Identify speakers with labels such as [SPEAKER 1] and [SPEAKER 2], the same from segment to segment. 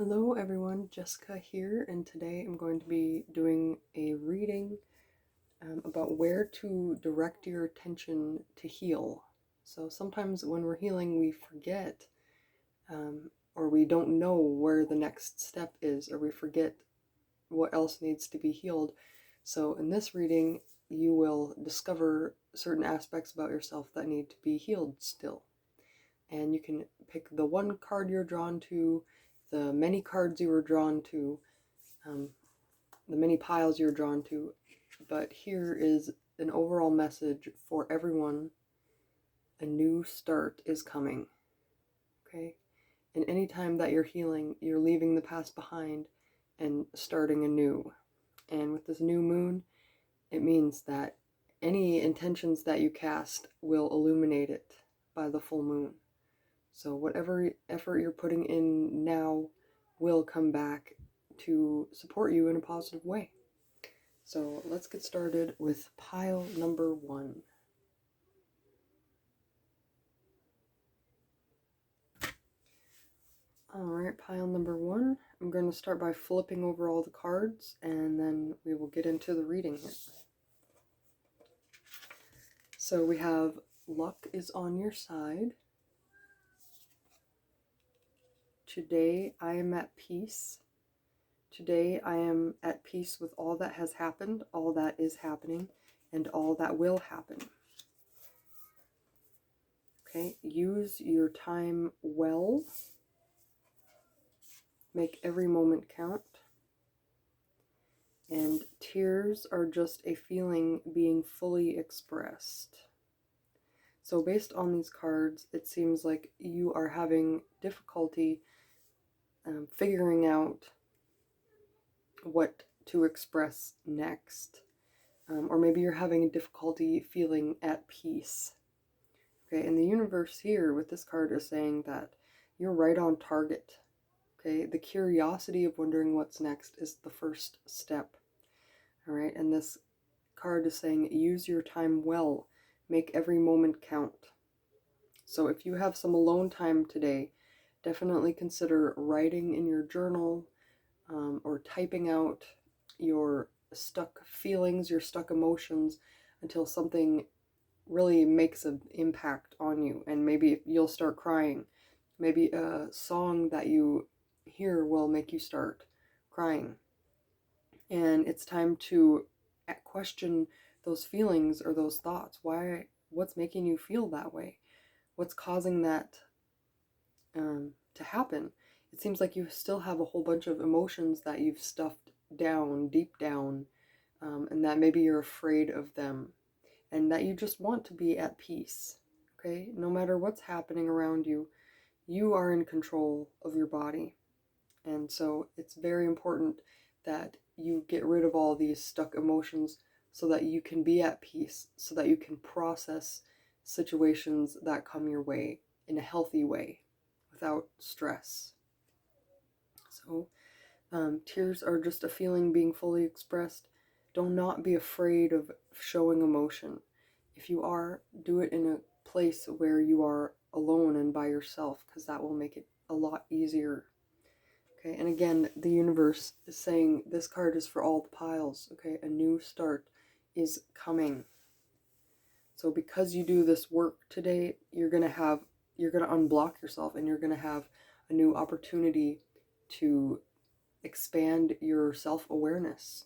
[SPEAKER 1] Hello everyone, Jessica here, and today I'm going to be doing a reading about where to direct your attention to heal. So sometimes when we're healing, we forget or we don't know where the next step is, or we forget what else needs to be healed. So in this reading, you will discover certain aspects about yourself that need to be healed still. And you can pick the one card you're drawn to, the many cards you were drawn to, the many piles you're drawn to. But here is an overall message for everyone. A new start is coming. Okay? And anytime that you're healing, you're leaving the past behind and starting anew. And with this new moon, it means that any intentions that you cast will illuminate it by the full moon. So whatever effort you're putting in now will come back to support you in a positive way. So let's get started with pile number 1. Alright, pile number 1. I'm going to start by flipping over all the cards, and then we will get into the reading here. So we have luck is on your side. Today I am at peace. Today I am at peace with all that has happened, all that is happening, and all that will happen. Okay, use your time well. Make every moment count. And tears are just a feeling being fully expressed. So based on these cards, it seems like you are having difficulty figuring out what to express next. Or maybe you're having difficulty feeling at peace. Okay, and the universe here with this card is saying that you're right on target. Okay, the curiosity of wondering what's next is the first step. All right, and this card is saying use your time well, make every moment count. So if you have some alone time today, definitely consider writing in your journal or typing out your stuck feelings, your stuck emotions until something really makes an impact on you, and maybe you'll start crying. Maybe a song that you hear will make you start crying. And it's time to question those feelings or those thoughts. What's making you feel that way? What's causing that to happen? It seems like you still have a whole bunch of emotions that you've stuffed down, deep down, and that maybe you're afraid of them, and that you just want to be at peace. Okay? No matter what's happening around you, you are in control of your body. And so it's very important that you get rid of all these stuck emotions so that you can be at peace, so that you can process situations that come your way in a healthy way without stress. So tears are just a feeling being fully expressed. Do not be afraid of showing emotion. If you are, do it in a place where you are alone and by yourself, because that will make it a lot easier. Okay, and again, the universe is saying this card is for all the piles. Okay, a new start is coming. So because you do this work today, you're gonna unblock yourself, and you're gonna have a new opportunity to expand your self-awareness.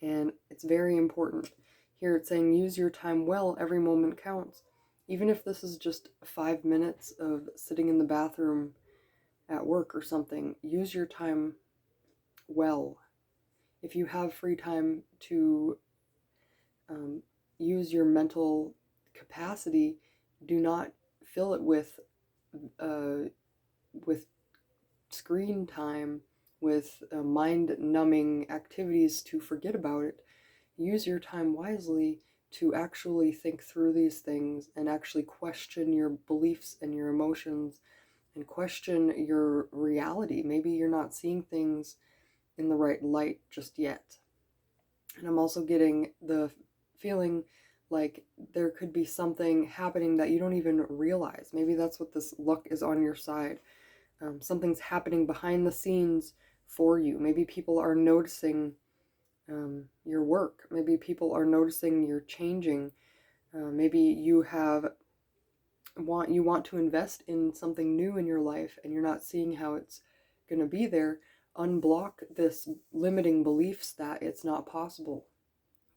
[SPEAKER 1] And it's very important. Here it's saying use your time well, every moment counts. Even if this is just 5 minutes of sitting in the bathroom at work or something, use your time well. If you have free time to use your mental capacity, do not fill it with screen time, with mind-numbing activities to forget about it. Use your time wisely to actually think through these things and actually question your beliefs and your emotions and question your reality. Maybe you're not seeing things in the right light just yet. And I'm also getting the feeling like there could be something happening that you don't even realize. Maybe that's what this luck is on your side. Something's happening behind the scenes for you. Maybe people are noticing your work. Maybe people are noticing you're changing. Maybe you want to invest in something new in your life and you're not seeing how it's going to be there. Unblock this limiting beliefs that it's not possible.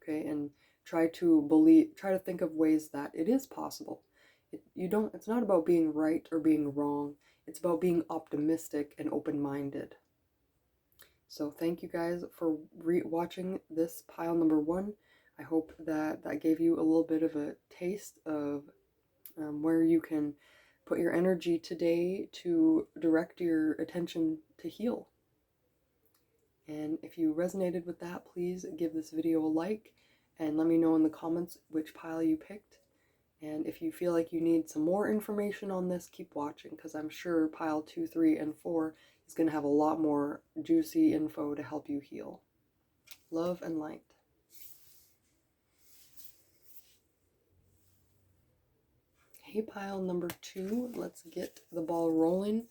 [SPEAKER 1] Okay, and try to think of ways that it is possible. It's not about being right or being wrong. It's about being optimistic and open-minded. So thank you guys for watching this pile number 1. I hope that gave you a little bit of a taste of where you can put your energy today to direct your attention to heal. And if you resonated with that, please give this video a like and let me know in the comments which pile you picked. And if you feel like you need some more information on this, keep watching, because I'm sure pile 2, 3, and 4 is going to have a lot more juicy info to help you heal. Love and light. Hey, pile number 2, let's get the ball rolling.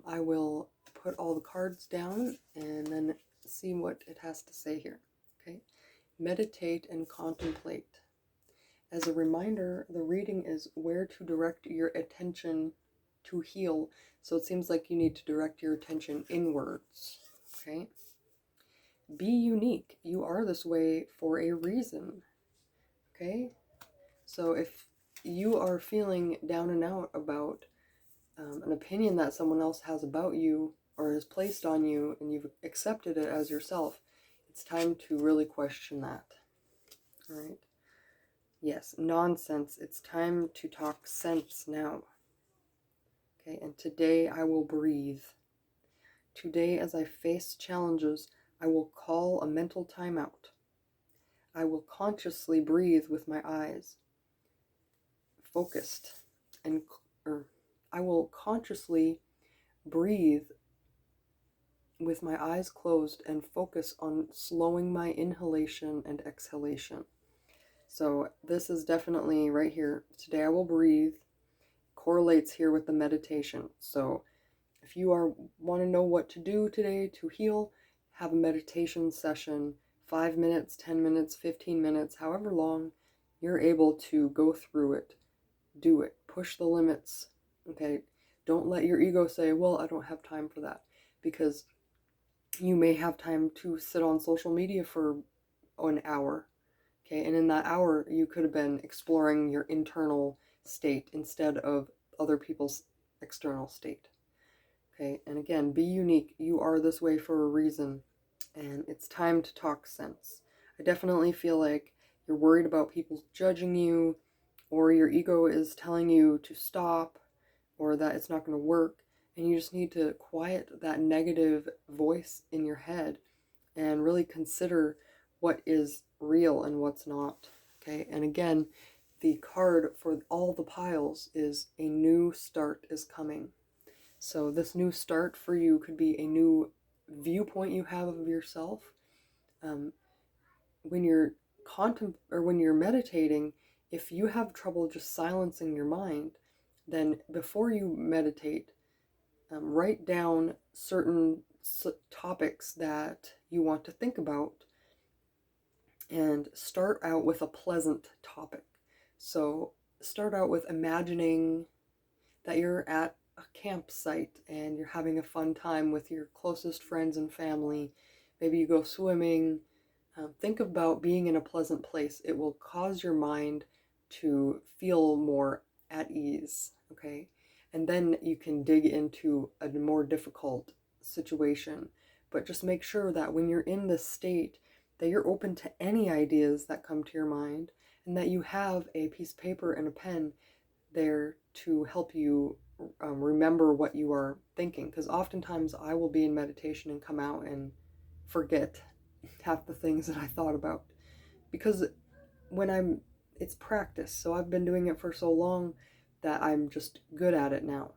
[SPEAKER 1] I will put all the cards down and then see what it has to say here. Okay, meditate and contemplate. As a reminder, the reading is where to direct your attention to heal. So it seems like you need to direct your attention inwards. Okay, be unique. You are this way for a reason. Okay, so if you are feeling down and out about an opinion that someone else has about you or has placed on you and you've accepted it as yourself, it's time to really question that. All right. Yes, nonsense. It's time to talk sense now. Okay, and today I will breathe. Today, as I face challenges, I will call a mental timeout. I will consciously breathe with my eyes focused, I will consciously breathe with my eyes closed and focus on slowing my inhalation and exhalation. So this is definitely right here. Today I will breathe. Correlates here with the meditation. So if you want to know what to do today to heal, have a meditation session, 5 minutes, 10 minutes, 15 minutes, however long you're able to go through it. Do it. Push the limits. Okay. Don't let your ego say, well, I don't have time for that, because you may have time to sit on social media for an hour. Okay, and in that hour, you could have been exploring your internal state instead of other people's external state. Okay, and again, be unique. You are this way for a reason, and it's time to talk sense. I definitely feel like you're worried about people judging you, or your ego is telling you to stop, or that it's not going to work, and you just need to quiet that negative voice in your head and really consider what is real and what's not. Okay, and again, the card for all the piles is a new start is coming. So this new start for you could be a new viewpoint you have of yourself. When you're when you're meditating, if you have trouble just silencing your mind, then before you meditate, write down certain topics that you want to think about and start out with a pleasant topic. So start out with imagining that you're at a campsite and you're having a fun time with your closest friends and family. Maybe you go swimming. Think about being in a pleasant place. It will cause your mind to feel more at ease, okay? And then you can dig into a more difficult situation. But just make sure that when you're in this state, that you're open to any ideas that come to your mind, and that you have a piece of paper and a pen there to help you remember what you are thinking. Because oftentimes I will be in meditation and come out and forget half the things that I thought about. Because it's practice. So I've been doing it for so long that I'm just good at it now.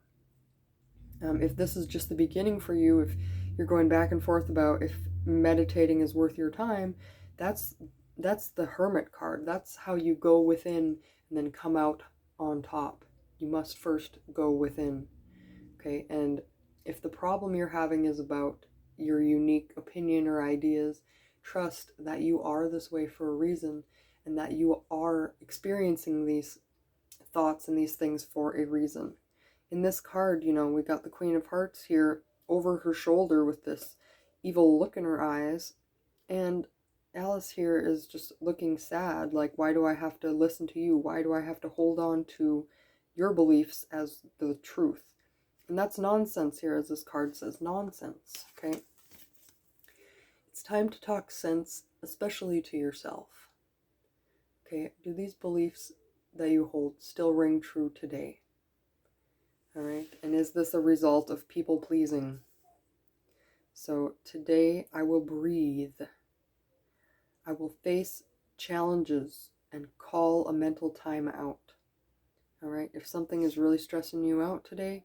[SPEAKER 1] If this is just the beginning for you, if you're going back and forth about if meditating is worth your time, that's the Hermit card. That's how you go within and then come out on top. You must first go within. Okay, and If the problem you're having is about your unique opinion or ideas, trust that you are this way for a reason, and that you are experiencing these thoughts and these things for a reason. In this card, we got the Queen of Hearts here over her shoulder with this evil look in her eyes, and Alice here is just looking sad, like, why do I have to listen to you? Why do I have to hold on to your beliefs as the truth? And that's nonsense here, as this card says, nonsense, okay? It's time to talk sense, especially to yourself. Okay, do these beliefs that you hold still ring true today? All right, and is this a result of people pleasing? So today I will breathe. I will face challenges and call a mental time out. All right, if something is really stressing you out today,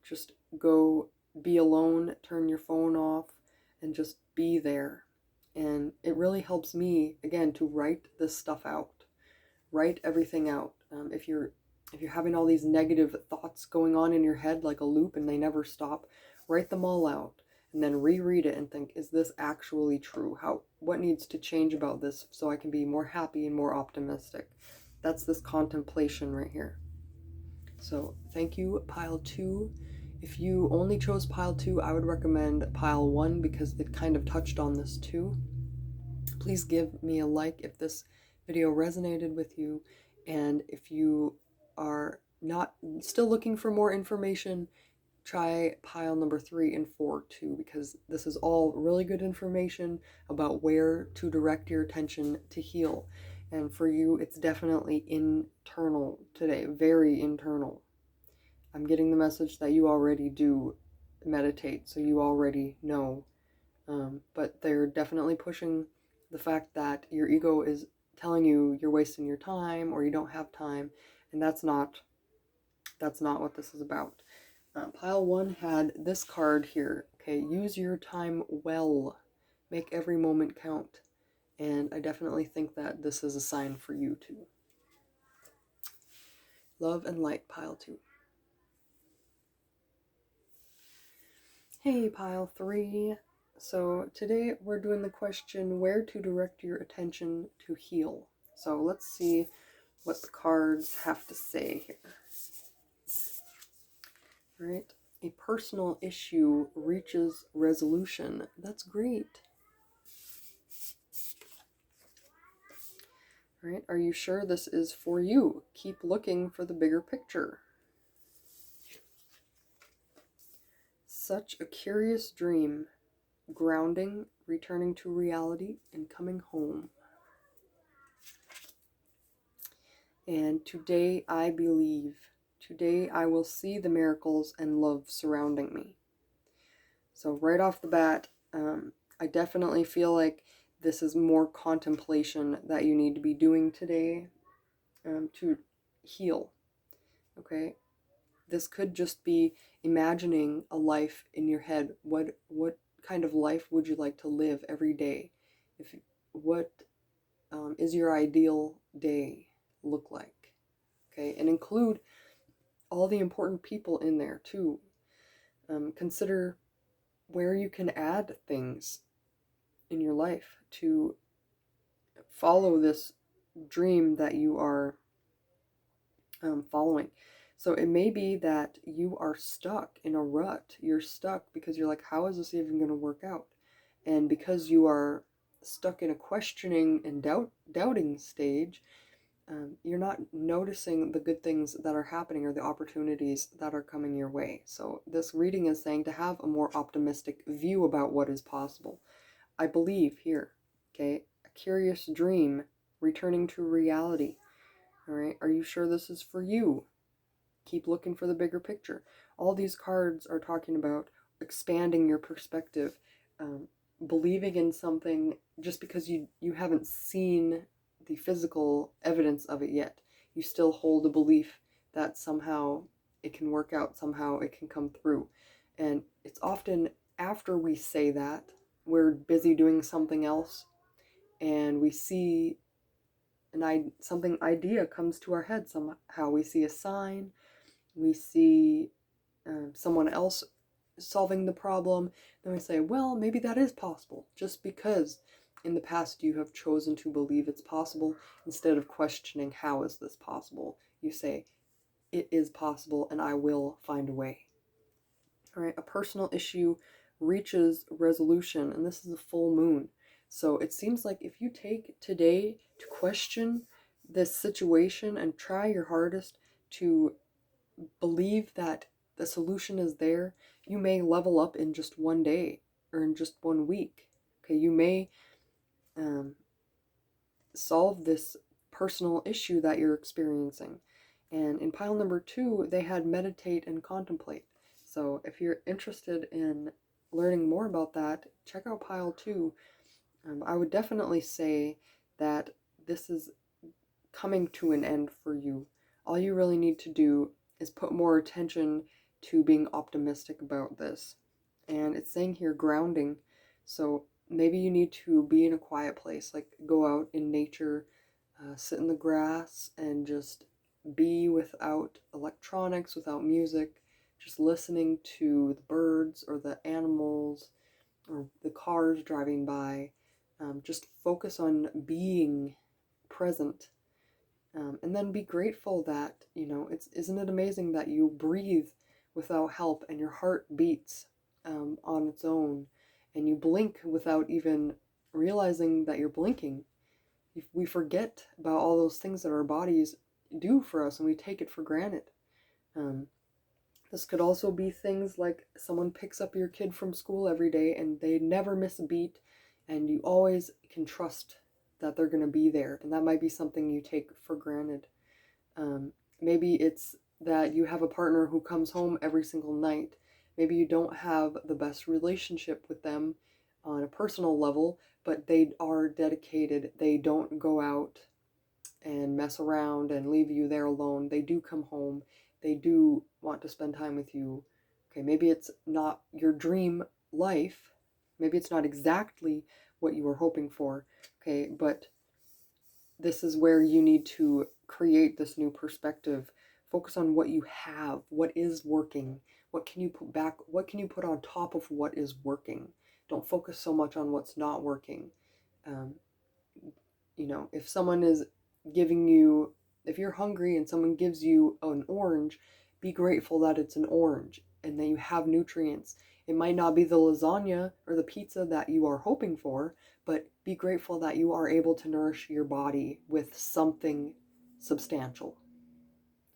[SPEAKER 1] just go be alone, turn your phone off, and just be there. And it really helps me, again, to write this stuff out. Write everything out. If you're having all these negative thoughts going on in your head like a loop and they never stop, write them all out and then reread it and think, is this actually true? What needs to change about this so I can be more happy and more optimistic? That's this contemplation right here. So thank you, pile 2. If you only chose pile 2, I would recommend pile 1 because it kind of touched on this too. Please give me a like if this video resonated with you, and if you are not still looking for more information, try pile number 3 and 4 too, because this is all really good information about where to direct your attention to heal. And for you, it's definitely internal today, very internal. I'm getting the message that you already do meditate, so you already know. But they're definitely pushing the fact that your ego is telling you you're wasting your time or you don't have time, and that's not what this is about. Pile 1 had this card here. Okay, use your time well. Make every moment count. And I definitely think that this is a sign for you too. Love and light, pile 2. Hey, pile 3. So today we're doing the question, where to direct your attention to heal. So let's see what the cards have to say here. All right. A personal issue reaches resolution. That's great. All right. Are you sure this is for you? Keep looking for the bigger picture. Such a curious dream. Grounding, returning to reality, and coming home. And today I believe. Today I will see the miracles and love surrounding me. So right off the bat, I definitely feel like this is more contemplation that you need to be doing today to heal. Okay? This could just be imagining a life in your head. What kind of life would you like to live every day? What is your ideal day look like? Okay, and include all the important people in there too. Consider where you can add things in your life to follow this dream that you are following. So it may be that you are stuck in a rut. You're stuck because you're like, how is this even going to work out? And because you are stuck in a questioning and doubting stage, you're not noticing the good things that are happening or the opportunities that are coming your way. So this reading is saying to have a more optimistic view about what is possible. I believe here, okay, a curious dream returning to reality. All right, are you sure this is for you? Keep looking for the bigger picture. All these cards are talking about expanding your perspective, believing in something just because you haven't seen the physical evidence of it yet. You still hold a belief that somehow it can work out, somehow it can come through. And it's often after we say that, we're busy doing something else, and we see something idea comes to our head somehow. We see a sign, we see someone else solving the problem, then we say, well, maybe that is possible, just because in the past you have chosen to believe it's possible. Instead of questioning, how is this possible, you say, it is possible and I will find a way. All right, a personal issue reaches resolution, and this is a full moon. So it seems like if you take today to question this situation and try your hardest to believe that the solution is there, you may level up in just one day or in just 1 week. Okay, you may solve this personal issue that you're experiencing. And in pile number 2, they had meditate and contemplate. So if you're interested in learning more about that, check out pile 2. I would definitely say that this is coming to an end for you. All you really need to do is put more attention to being optimistic about this. And it's saying here grounding. So maybe you need to be in a quiet place, like go out in nature, sit in the grass and just be without electronics, without music, just listening to the birds or the animals or the cars driving by. Just focus on being present. And then be grateful that, isn't it amazing that you breathe without help and your heart beats on its own and you blink without even realizing that you're blinking. We forget about all those things that our bodies do for us and we take it for granted. This could also be things like someone picks up your kid from school every day and they never miss a beat, and you always can trust that they're going to be there, and that might be something you take for granted. Maybe it's that you have a partner who comes home every single night. Maybe you don't have the best relationship with them on a personal level, but they are dedicated. They don't go out and mess around and leave you there alone. They do come home. They do want to spend time with you. Okay, maybe it's not your dream life. Maybe it's not exactly what you were hoping for. Okay, but this is where you need to create this new perspective. Focus on what you have, what is working. What can you put back? What can you put on top of what is working? Don't focus so much on what's not working. If someone is giving you, if you're hungry and someone gives you an orange, be grateful that it's an orange and that you have nutrients. It might not be the lasagna or the pizza that you are hoping for, but be grateful that you are able to nourish your body with something substantial.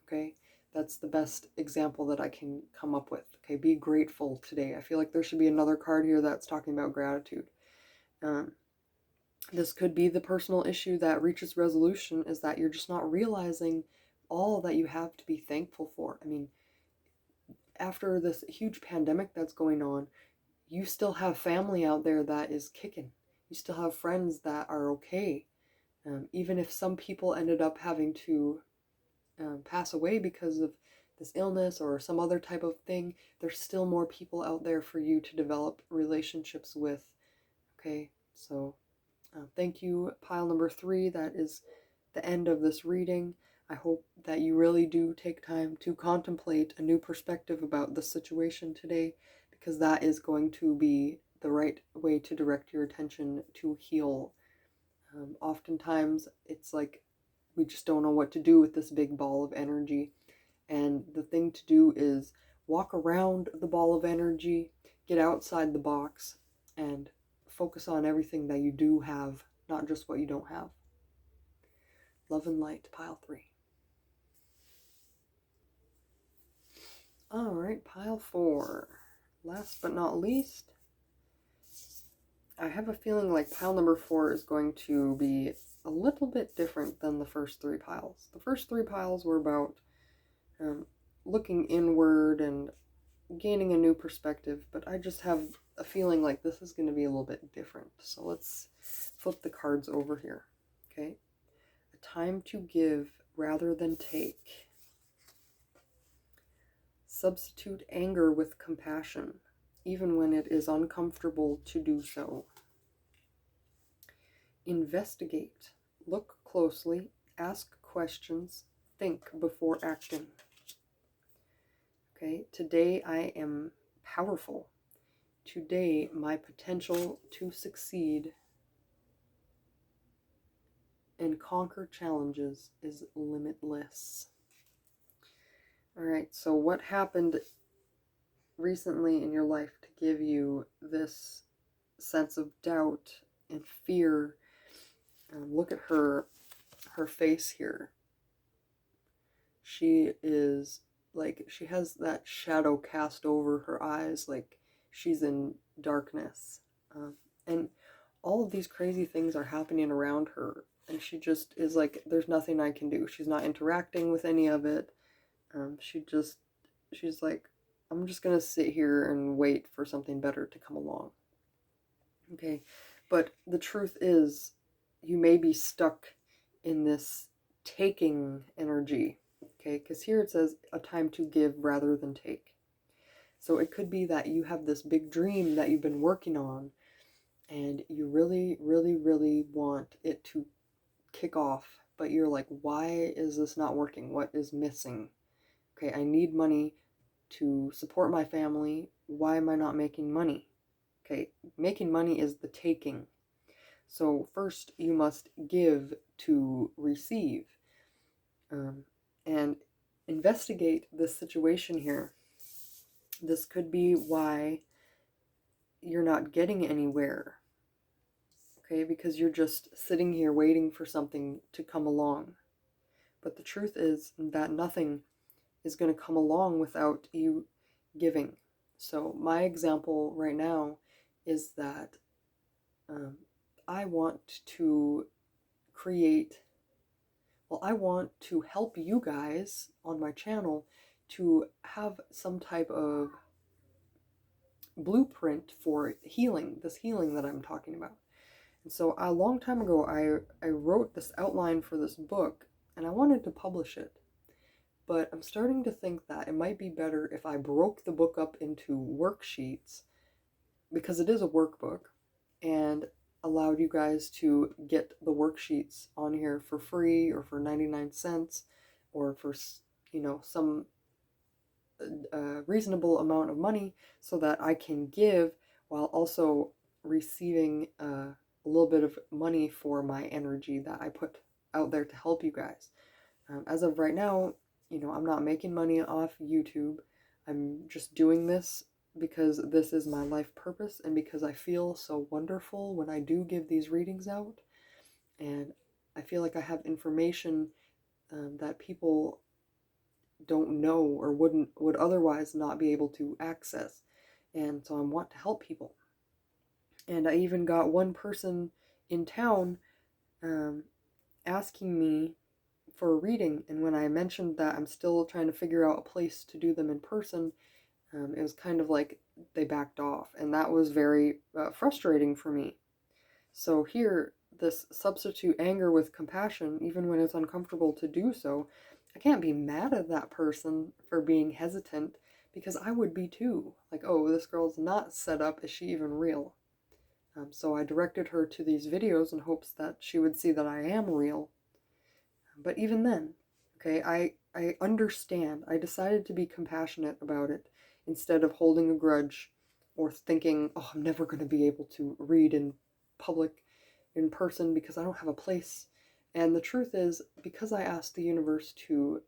[SPEAKER 1] Okay? That's the best example that I can come up with. Okay, be grateful today. I feel like there should be another card here that's talking about gratitude. This could be the personal issue that reaches resolution, is that you're just not realizing all that you have to be thankful for. I mean, after this huge pandemic that's going on, you still have family out there that is kicking. You still have friends that are okay. Even if some people ended up having to pass away because of this illness or some other type of thing, there's still more people out there for you to develop relationships with. Okay, so thank you, pile number 3. That is the end of this reading. I hope that you really do take time to contemplate a new perspective about the situation today, because that is going to be the right way to direct your attention to heal. Oftentimes, it's like we just don't know what to do with this big ball of energy. And the thing to do is walk around the ball of energy, get outside the box, and focus on everything that you do have, not just what you don't have. Love and light, pile 3. All right, pile 4. Last but not least, I have a feeling like pile number 4 is going to be a little bit different than the first 3 piles. The first 3 piles were about looking inward and gaining a new perspective, but I just have a feeling like this is going to be a little bit different. So let's flip the cards over here. Okay, a time to give rather than take. Substitute anger with compassion, even when it is uncomfortable to do so. Investigate. Look closely. Ask questions. Think before acting. Okay, today I am powerful. Today, my potential to succeed and conquer challenges is limitless. All right, so what happened recently in your life to give you this sense of doubt and fear? Look at her face here. She is like, she has that shadow cast over her eyes, like she's in darkness. And all of these crazy things are happening around her, and she just is like, there's nothing I can do. She's not interacting with any of it. She's like, I'm just gonna sit here and wait for something better to come along. Okay, but the truth is, you may be stuck in this taking energy. Okay, because here it says a time to give rather than take. So it could be that you have this big dream that you've been working on, and you really, really, really want it to kick off, but you're like, why is this not working? What is missing? Okay, I need money to support my family. Why am I not making money? Okay, making money is the taking. So first you must give to receive. And investigate this situation here. This could be why you're not getting anywhere. Okay, because you're just sitting here waiting for something to come along. But the truth is that nothing is going to come along without you giving. So my example right now is that I want to I want to help you guys on my channel to have some type of blueprint for healing, this healing that I'm talking about. And so a long time ago, I wrote this outline for this book, and I wanted to publish it. But I'm starting to think that it might be better if I broke the book up into worksheets, because it is a workbook, and allowed you guys to get the worksheets on here for free or for 99 cents or for, some reasonable amount of money, so that I can give while also receiving a little bit of money for my energy that I put out there to help you guys. As of right now, I'm not making money off YouTube. I'm just doing this because this is my life purpose, and because I feel so wonderful when I do give these readings out, and I feel like I have information that people don't know or would otherwise not be able to access, and so I want to help people. And I even got one person in town asking me for a reading, and when I mentioned that I'm still trying to figure out a place to do them in person, it was kind of like they backed off, and that was very frustrating for me. So here, this substitute anger with compassion, even when it's uncomfortable to do so, I can't be mad at that person for being hesitant, because I would be too. Like, oh, this girl's not set up, is she even real? So I directed her to these videos in hopes that she would see that I am real. But even then, okay, I understand. I decided to be compassionate about it instead of holding a grudge or thinking, oh, I'm never going to be able to read in public, in person, because I don't have a place. And the truth is, because I asked the universe to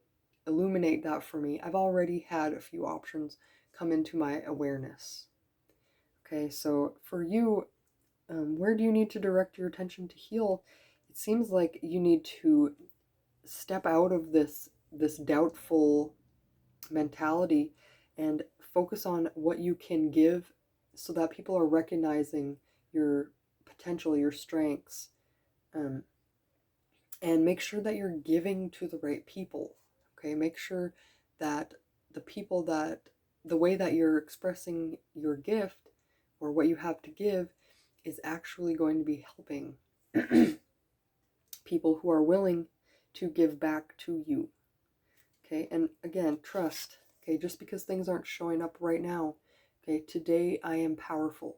[SPEAKER 1] illuminate that for me, I've already had a few options come into my awareness. Okay, so for you, where do you need to direct your attention to heal? It seems like you need to step out of this doubtful mentality and focus on what you can give, so that people are recognizing your potential, your strengths, and make sure that you're giving to the right people. Okay, make sure that the way that you're expressing your gift or what you have to give is actually going to be helping people who are willing to give back to you. Okay, and again, trust. Okay, just because things aren't showing up right now. Okay, today I am powerful.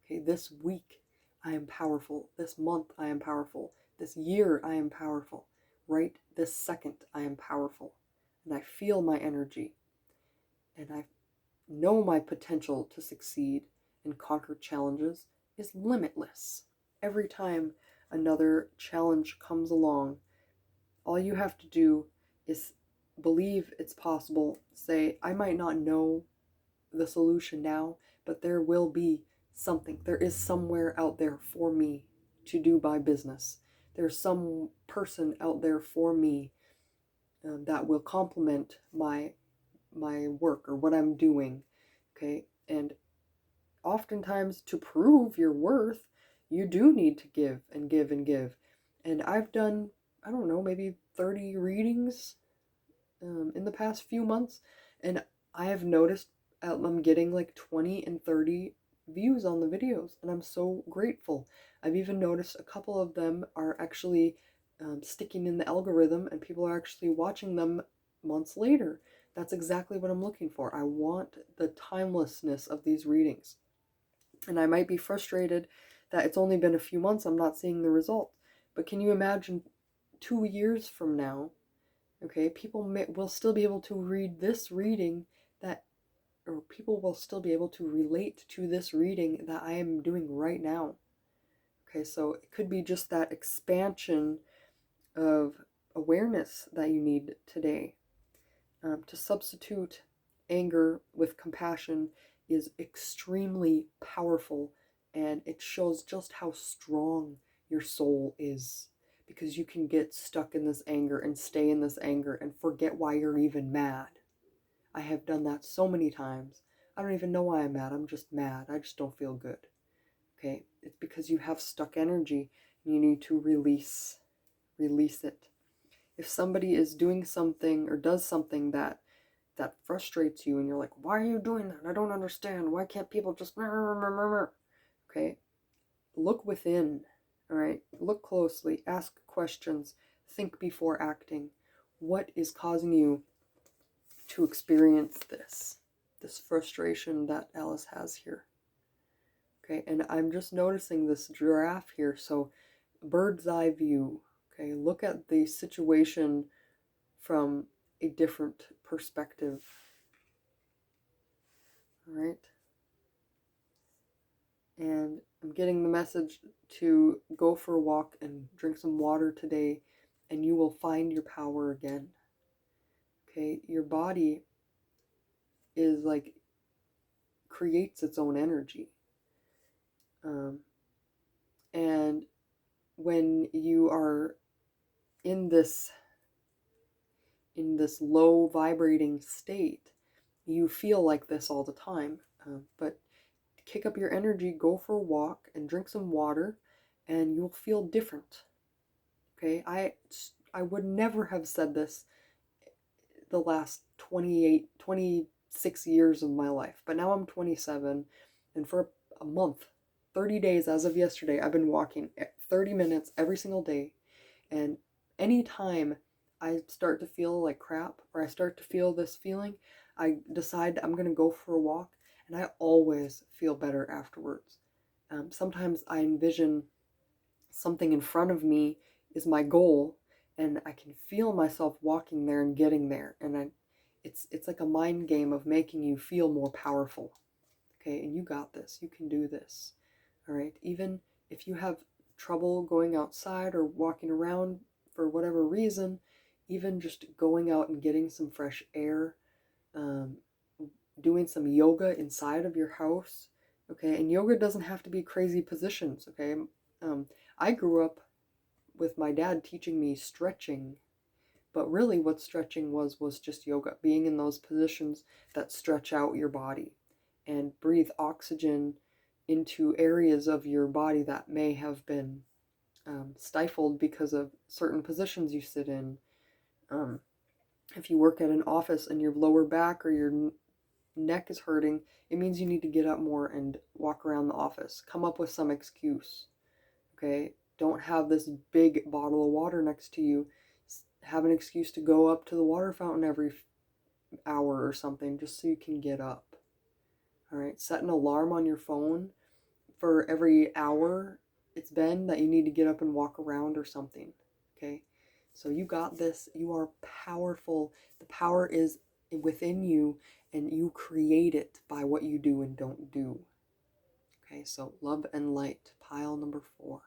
[SPEAKER 1] Okay, this week I am powerful. This month I am powerful. This year I am powerful. Right this second I am powerful. And I feel my energy. And know my potential to succeed and conquer challenges is limitless. Every time another challenge comes along, all you have to do is believe it's possible. Say, I might not know the solution now, but there will be something. There is somewhere out there for me to do my business. There's some person out there for me that will complement my work or what I'm doing. Okay, and oftentimes to prove your worth, you do need to give and give and give. And I've done, I don't know, maybe 30 readings in the past few months, and I have noticed I'm getting like 20 and 30 views on the videos, and I'm so grateful. I've even noticed a couple of them are actually sticking in the algorithm, and people are actually watching them months later. That's exactly what I'm looking for. I want the timelessness of these readings. And I might be frustrated that it's only been a few months, I'm not seeing the results. But can you imagine 2 years from now? Okay, people will still be able to read this reading that, or people will still be able to relate to this reading that I am doing right now. Okay, so it could be just that expansion of awareness that you need today. To substitute anger with compassion is extremely powerful, and it shows just how strong your soul is, because you can get stuck in this anger and stay in this anger and forget why you're even mad. I have done that so many times. I don't even know why I'm mad. I'm just mad. I just don't feel good. Okay? It's because you have stuck energy and you need to release it. If somebody is doing something or does something that frustrates you and you're like, why are you doing that? I don't understand. Why can't people just... Okay? Look within. All right? Look closely. Ask questions. Think before acting. What is causing you to experience this frustration that Alice has here? Okay, and I'm just noticing this giraffe here, so bird's eye view. Okay, look at the situation from a different perspective. All right, and I'm getting the message to go for a walk and drink some water today, and you will find your power again. Okay, your body is like creates its own energy. And when you are in this low vibrating state, you feel like this all the time. But kick up your energy, go for a walk and drink some water, and you'll feel different. Okay, I would never have said this the last 26 years of my life, but now I'm 27, and for a month, 30 days as of yesterday, I've been walking 30 minutes every single day. And anytime I start to feel like crap, or I start to feel this feeling, I decide I'm going to go for a walk, and I always feel better afterwards. Sometimes I envision something in front of me is my goal, and I can feel myself walking there and getting there. And it's like a mind game of making you feel more powerful. Okay, and you got this. You can do this. All right, even if you have trouble going outside or walking around for whatever reason, even just going out and getting some fresh air, doing some yoga inside of your house. Okay, and yoga doesn't have to be crazy positions. Okay, I grew up with my dad teaching me stretching, but really what stretching was just yoga, being in those positions that stretch out your body and breathe oxygen into areas of your body that may have been stifled because of certain positions you sit in. If you work at an office and your lower back or your neck is hurting, it means you need to get up more and walk around the office. Come up with some excuse. Okay? Don't have this big bottle of water next to you. Have an excuse to go up to the water fountain every hour or something just so you can get up. All right? Set an alarm on your phone for every hour it's been that you need to get up and walk around or something. Okay? So you got this. You are powerful. The power is within you, and you create it by what you do and don't do. Okay, so love and light, pile number 4.